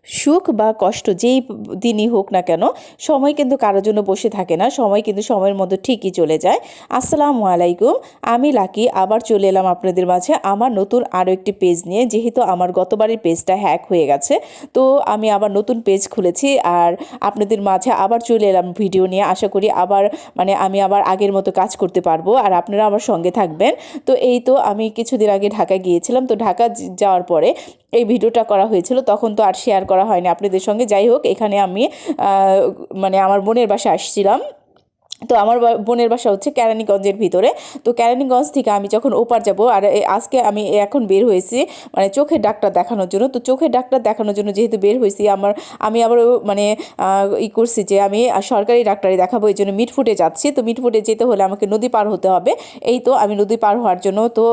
সুখ বা কষ্ট যেই দিনই হোক না কেন, সময় কিন্তু কারোর জন্য বসে থাকে না, সময় কিন্তু সময়ের মধ্যে ঠিকই চলে যায়। আসসালামু আলাইকুম, আমি লাকি আবার চলে এলাম আপনাদের মাঝে আমার নতুন আরও একটি পেজ নিয়ে। যেহেতু আমার গতবারের পেজটা হ্যাক হয়ে গেছে, তো আমি আবার নতুন পেজ খুলেছি আর আপনাদের মাঝে আবার চলে এলাম ভিডিও নিয়ে। আশা করি আমি আবার আগের মতো কাজ করতে পারবো আর আপনারা আমার সঙ্গে থাকবেন। তো এই তো আমি কিছুদিন আগে ঢাকা গিয়েছিলাম, তো ঢাকা যাওয়ার পরে এই ভিডিওটা করা হয়েছিল, তখন তো আর শেয়ার করা হয়নি আপনাদের সঙ্গে। যাই হোক, এখানে আমি আমার বোনের বাসায় আসছিলাম। তো আমার বোনের বাসা হচ্ছে কেরানীগঞ্জের ভিতরে। তো কেরানীগঞ্জ থেকে আমি যখন ওপার যাব, আর আজকে আমি এখন বের হয়েছি চোখের ডাক্তার দেখানোর জন্য। তো চোখের ডাক্তার দেখানোর জন্য যেহেতু বের হয়েছি, আমি আবার করছি যে আমি সরকারি ডাক্তারই দেখাবো, এই জন্য মিটফুটে যাচ্ছি। তো মিটফুটে যেতে হলে আমাকে নদী পার হতে হবে। এই তো আমি নদী পার হওয়ার জন্য তো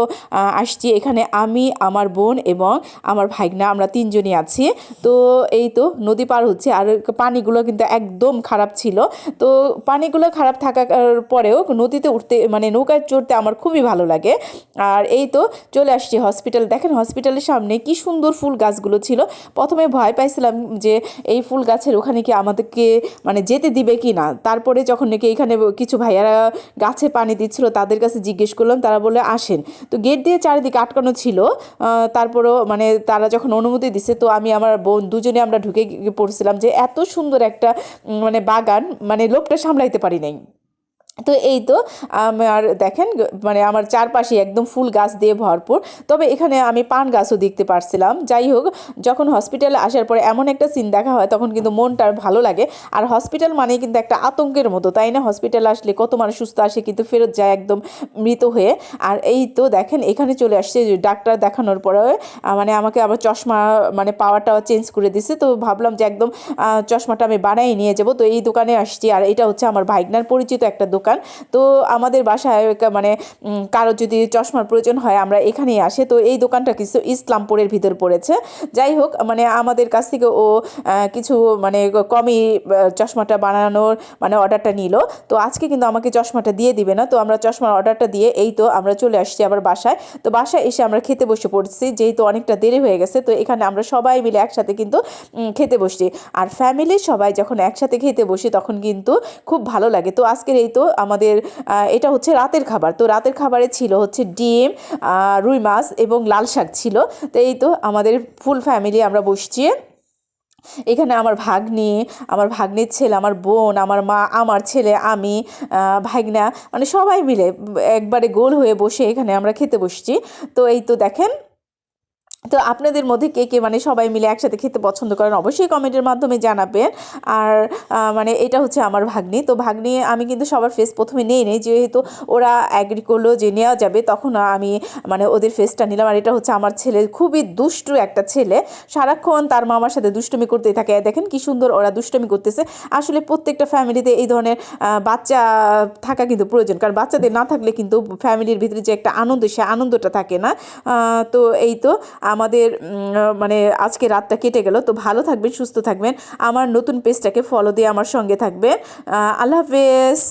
আসছি। এখানে আমি, আমার বোন এবং আমার ভাইগনা, আমরা তিনজনই আছি। তো এই তো নদী পার হচ্ছে, আর পানিগুলো কিন্তু একদম খারাপ ছিল। তো পানিগুলো খারাপ থাকার পরেও নদীতে উঠতে নৌকায় চড়তে আমার খুবই ভালো লাগে। আর এই তো চলে আসছি হসপিটাল। দেখেন হসপিটালের সামনে কি সুন্দর ফুল গাছগুলো ছিল। প্রথমে ভয় পাইছিলাম যে এই ফুল গাছের ওখানে কি আমাদেরকে যেতে দিবে কি না। তারপরে যখন নাকি এখানে কিছু ভাইয়ারা গাছে পানি দিচ্ছিল, তাদের কাছে জিজ্ঞেস করলাম, তারা বলে আসেন। তো গেট দিয়ে চারিদিকে আটকানো ছিল। তারপরেও তারা যখন অনুমতি দিছে, তো আমি আমার বোন দুজনে আমরা ঢুকে পড়ছিলাম যে এত সুন্দর একটা বাগান, লোকটা সামলাইতে পারি নাই। তো এই তো আমার দেখেন আমার চারপাশে একদম ফুল গাছ দিয়ে ভরপুর। তবে এখানে আমি পান গাছও দেখতে পারছিলাম। যাই হোক, যখন হসপিটালে আসার পরে এমন একটা সিন দেখা হয়, তখন কিন্তু মনটা ভালো লাগে। আর হসপিটাল মানেই কিন্তু একটা আতঙ্কের মতো, তাই না? হসপিটালে আসলে কত মানুষ সুস্থ আসে কিন্তু ফেরত যায় একদম মৃত হয়ে। আর এই তো দেখেন এখানে চলে আসছে ডাক্তার দেখানোর পরে আমাকে আবার চশমা পাওয়ারটা চেঞ্জ করে দিছে। তো ভাবলাম যে একদম চশমাটা আমি বানাই নিয়ে যাব। তো এই দোকানে আসছি, আর এটা হচ্ছে আমার ভাইগনার পরিচিত একটা দোকান। তো আমাদের বাসায় কারো যদি চশমার প্রয়োজন হয়, আমরা এখানেই আসে। তো এই দোকানটা কিছু ইসলামপুরের ভিতর পড়েছে। যাই হোক, আমাদের কাছ থেকে ও কিছু কমই চশমাটা বানানোর অর্ডারটা নিল। তো আজকে কিন্তু আমাকে চশমাটা দিয়ে দিবে না। তো আমরা চশমার অর্ডারটা দিয়ে এই তো আমরা চলে আসছি আবার বাসায়। তো বাসায় এসে আমরা খেতে বসে পড়ছি, যেহেতু অনেকটা দেরি হয়ে গেছে। তো এখানে আমরা সবাই মিলে একসাথে কিন্তু খেতে বসছি। আর ফ্যামিলির সবাই যখন একসাথে খেতে বসি, তখন কিন্তু খুব ভালো লাগে। তো আজকের এই তো আমাদের এটা হচ্ছে রাতের খাবার। তো রাতের খাবারে ছিল হচ্ছে ডিম, রুই মাছ এবং লাল শাক ছিল। তো এই তো আমাদের ফুল ফ্যামিলি আমরা বসছি এখানে। আমার ভাগ্নির ছেলে, আমার বোন, আমার মা, আমার ছেলে, আমি, ভাগ্না, সবাই মিলে একবারে গোল হয়ে বসে এখানে আমরা খেতে বসছি। তো এই তো দেখেন, তো আপনাদের মধ্যে কে কে সবাই মিলে একসাথে খেতে পছন্দ করেন, অবশ্যই কমেন্টের মাধ্যমে জানাবেন। আর এটা হচ্ছে আমার ভাগ্নি। তো ভাগ্নি আমি কিন্তু সবার ফেস প্রথমে নেই, যেহেতু ওরা অ্যাগ্রি করলো যে নেওয়া যাবে, তখন আমি ওদের ফেসটা নিলাম। আর এটা হচ্ছে আমার ছেলে, খুবই দুষ্টু একটা ছেলে, সারাক্ষণ তার মামার সাথে দুষ্টুমি করতেই থাকে। দেখেন কি সুন্দর ওরা দুষ্টুমি করতেছে। আসলে প্রত্যেকটা ফ্যামিলিতে এই ধরনের বাচ্চা থাকা কিন্তু প্রয়োজন, কারণ বাচ্চাদের না থাকলে কিন্তু ফ্যামিলির ভিতরে যে একটা আনন্দ, সে আনন্দটা থাকে না। তো এই তো আমাদের আজকে রাতটা কেটে গেল। তো ভালো থাকবেন, সুস্থ থাকবেন, আমার নতুন পেজটাকে ফলো দিয়ে আমার সঙ্গে থাকবেন। আল্লাহ হাফেজ।